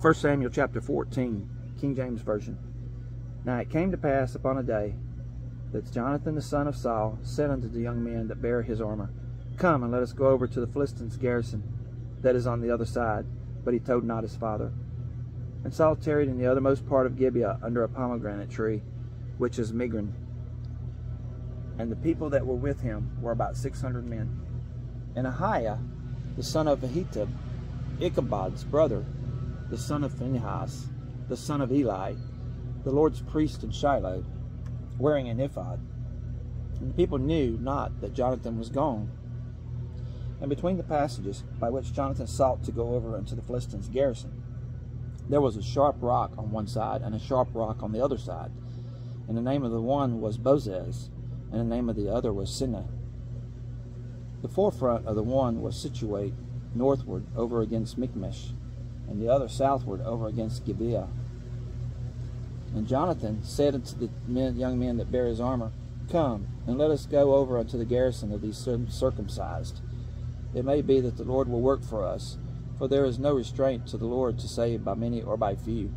1 Samuel chapter 14, King James Version. Now it came to pass upon a day that Jonathan the son of Saul said unto the young men that bare his armor, Come, and let us go over to the Philistines' garrison that is on the other side. But he told not his father. And Saul tarried in the othermost part of Gibeah under a pomegranate tree, which is Migron. And the people that were with him were about 600 men. And Ahiah, the son of Ahitub, Ichabod's brother, the son of Phinehas, the son of Eli, the Lord's priest in Shiloh, wearing an ephod. And the people knew not that Jonathan was gone. And between the passages by which Jonathan sought to go over unto the Philistines' garrison, there was a sharp rock on one side and a sharp rock on the other side. And the name of the one was Bozez, and the name of the other was Sinah. The forefront of the one was situate northward over against Michmash, and the other southward over against Gibeah. And Jonathan said unto the young men that bare his armor, Come, and let us go over unto the garrison of these circumcised. It may be that the Lord will work for us, for there is no restraint to the Lord to save by many or by few.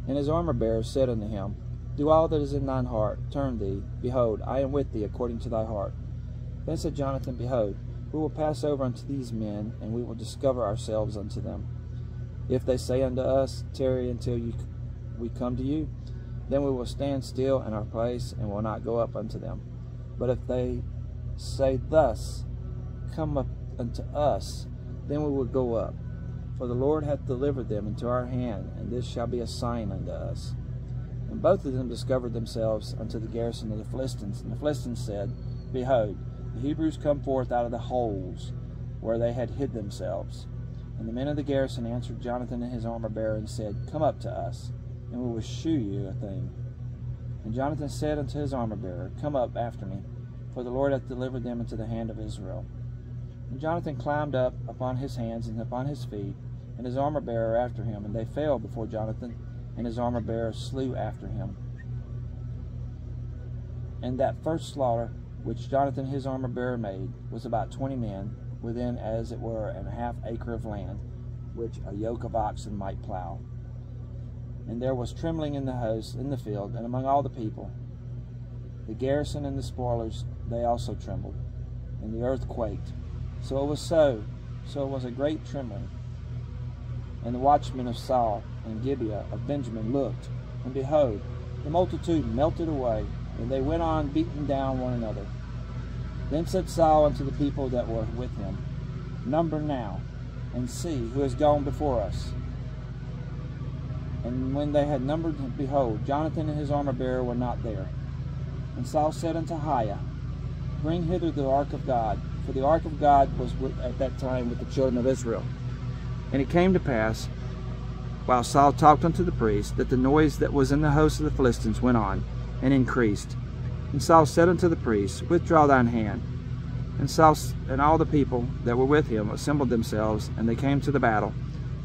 And his armor-bearer said unto him, Do all that is in thine heart, turn thee. Behold, I am with thee according to thy heart. Then said Jonathan, Behold, we will pass over unto these men, and we will discover ourselves unto them. If they say unto us, Tarry until we come to you, then we will stand still in our place, and will not go up unto them. But if they say thus, Come up unto us, then we will go up. For the Lord hath delivered them into our hand, and this shall be a sign unto us. And both of them discovered themselves unto the garrison of the Philistines. And the Philistines said, Behold, the Hebrews come forth out of the holes where they had hid themselves. And the men of the garrison answered Jonathan and his armor-bearer, and said, Come up to us, and we will shew you a thing. And Jonathan said unto his armor-bearer, Come up after me, for the Lord hath delivered them into the hand of Israel. And Jonathan climbed up upon his hands and upon his feet, and his armor-bearer after him, and they fell before Jonathan, and his armor-bearer slew after him. And that first slaughter which Jonathan his armor-bearer made was about 20 men, within as it were an half acre of land, which a yoke of oxen might plow. And there was trembling in the host, in the field, and among all the people. The garrison and the spoilers, they also trembled, and the earth quaked. So it was a great trembling. And the watchmen of Saul and Gibeah of Benjamin looked, and behold, the multitude melted away, and they went on beating down one another. Then said Saul unto the people that were with him, Number now, and see who has gone before us. And when they had numbered, behold, Jonathan and his armor-bearer were not there. And Saul said unto Ahiah, Bring hither the ark of God, for the ark of God was at that time with the children of Israel. And it came to pass, while Saul talked unto the priest, that the noise that was in the host of the Philistines went on, and increased. And Saul said unto the priest, Withdraw thine hand. And Saul and all the people that were with him assembled themselves, and they came to the battle.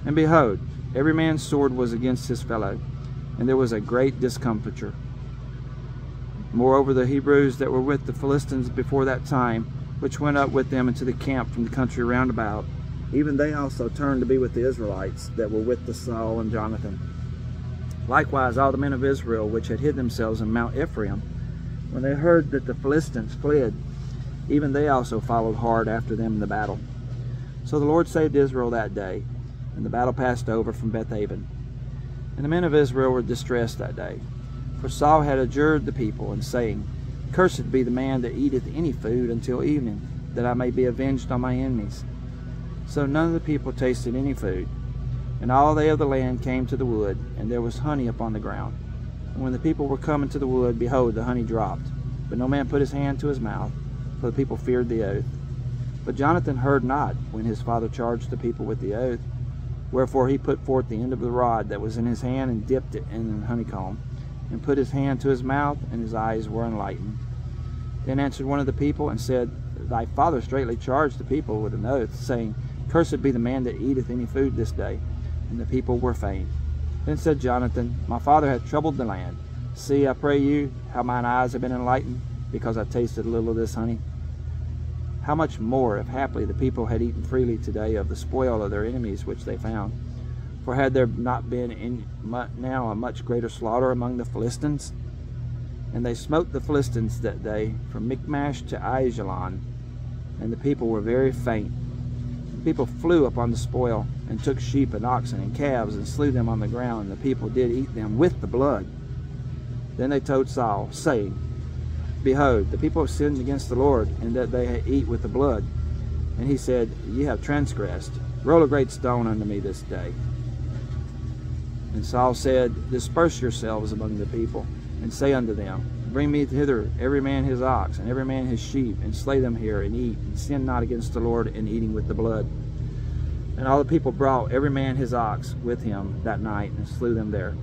And behold, every man's sword was against his fellow, and there was a great discomfiture. Moreover, the Hebrews that were with the Philistines before that time, which went up with them into the camp from the country round about, even they also turned to be with the Israelites that were with the Saul and Jonathan. Likewise all the men of Israel which had hid themselves in Mount Ephraim, when they heard that the Philistines fled, even they also followed hard after them in the battle. So the Lord saved Israel that day, and the battle passed over from Bethaven. And the men of Israel were distressed that day, for Saul had adjured the people, and saying, Cursed be the man that eateth any food until evening, that I may be avenged on my enemies. So none of the people tasted any food. And all they of the land came to the wood, and there was honey upon the ground. And when the people were coming to the wood, behold, the honey dropped. But no man put his hand to his mouth, for the people feared the oath. But Jonathan heard not when his father charged the people with the oath. Wherefore he put forth the end of the rod that was in his hand, and dipped it in the honeycomb, and put his hand to his mouth, and his eyes were enlightened. Then answered one of the people, and said, Thy father straitly charged the people with an oath, saying, Cursed be the man that eateth any food this day. And the people were faint. Then said Jonathan, My father hath troubled the land. See, I pray you, how mine eyes have been enlightened, because I tasted a little of this honey. How much more, if haply the people had eaten freely today of the spoil of their enemies which they found? For had there not been now a much greater slaughter among the Philistines? And they smote the Philistines that day from Michmash to Aijalon, and the people were very faint. The people flew upon the spoil, and took sheep and oxen and calves, and slew them on the ground, and the people did eat them with the blood. Then they told Saul, saying, Behold, the people have sinned against the Lord, in that they eat with the blood. And he said, Ye have transgressed. Roll a great stone unto me this day. And Saul said, Disperse yourselves among the people, and say unto them, Bring me hither every man his ox, and every man his sheep, and slay them here, and eat, and sin not against the Lord in eating with the blood. And all the people brought every man his ox with him that night, and slew them there.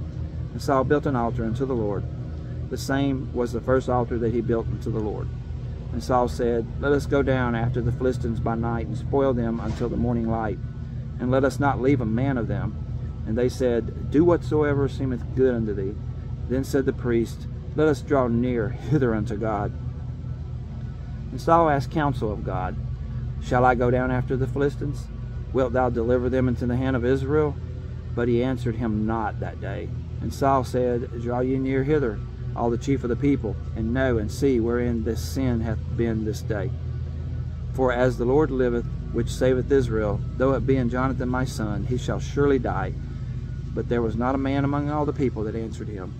And Saul built an altar unto the Lord. The same was the first altar that he built unto the Lord. And Saul said, Let us go down after the Philistines by night, and spoil them until the morning light, and let us not leave a man of them. And they said, Do whatsoever seemeth good unto thee. Then said the priest, Let us draw near hither unto God. And Saul asked counsel of God, Shall I go down after the Philistines? Wilt thou deliver them into the hand of Israel? But he answered him not that day. And Saul said, Draw ye near hither, all the chief of the people, and know and see wherein this sin hath been this day. For as the Lord liveth, which saveth Israel, though it be in Jonathan my son, he shall surely die. But there was not a man among all the people that answered him.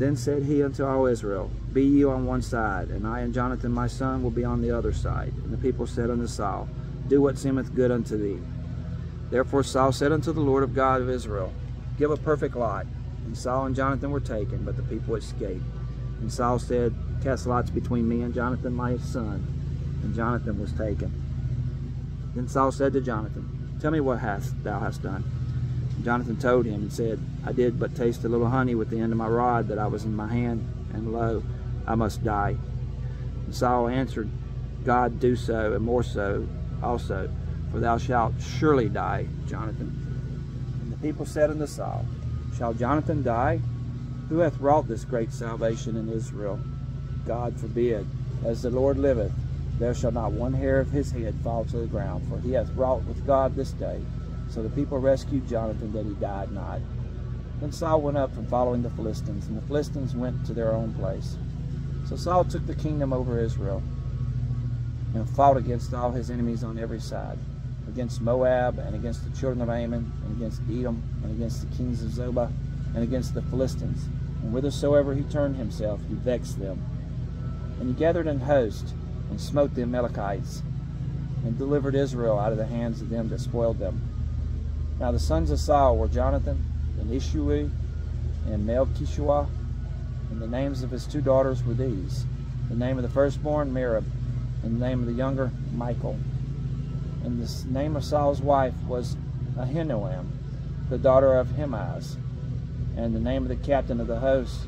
Then said he unto all Israel, Be ye on one side, and I and Jonathan my son will be on the other side. And the people said unto Saul, Do what seemeth good unto thee. Therefore Saul said unto the Lord of God of Israel, Give a perfect lot. And Saul and Jonathan were taken, but the people escaped. And Saul said, Cast lots between me and Jonathan my son. And Jonathan was taken. Then Saul said to Jonathan, Tell me what thou hast done. And Jonathan told him, and said, I did but taste a little honey with the end of my rod that I was in my hand, and lo, I must die. And Saul answered, God do so, and more so also, for thou shalt surely die, Jonathan. And the people said unto Saul, Shall Jonathan die? Who hath wrought this great salvation in Israel? God forbid. As the Lord liveth, there shall not one hair of his head fall to the ground, for he hath wrought with God this day. So the people rescued Jonathan, that he died not. Then Saul went up from following the Philistines, and the Philistines went to their own place. So Saul took the kingdom over Israel, and fought against all his enemies on every side, against Moab, and against the children of Ammon, and against Edom, and against the kings of Zobah, and against the Philistines. And whithersoever he turned himself, he vexed them. And he gathered an host, and smote the Amalekites, and delivered Israel out of the hands of them that spoiled them. Now the sons of Saul were Jonathan, and Ishui, and Melchishua, and the names of his two daughters were these: the name of the firstborn, Merab, and the name of the younger, Michal. And the name of Saul's wife was Ahinoam, the daughter of Ahimaaz. And the name of the captain of the host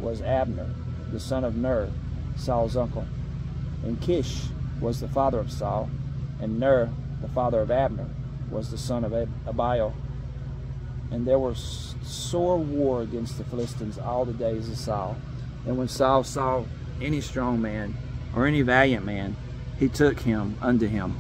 was Abner, the son of Ner, Saul's uncle. And Kish was the father of Saul, and Ner, the father of Abner, was the son of Abiel. And there was sore war against the Philistines all the days of Saul. And when Saul saw any strong man or any valiant man, he took him unto him.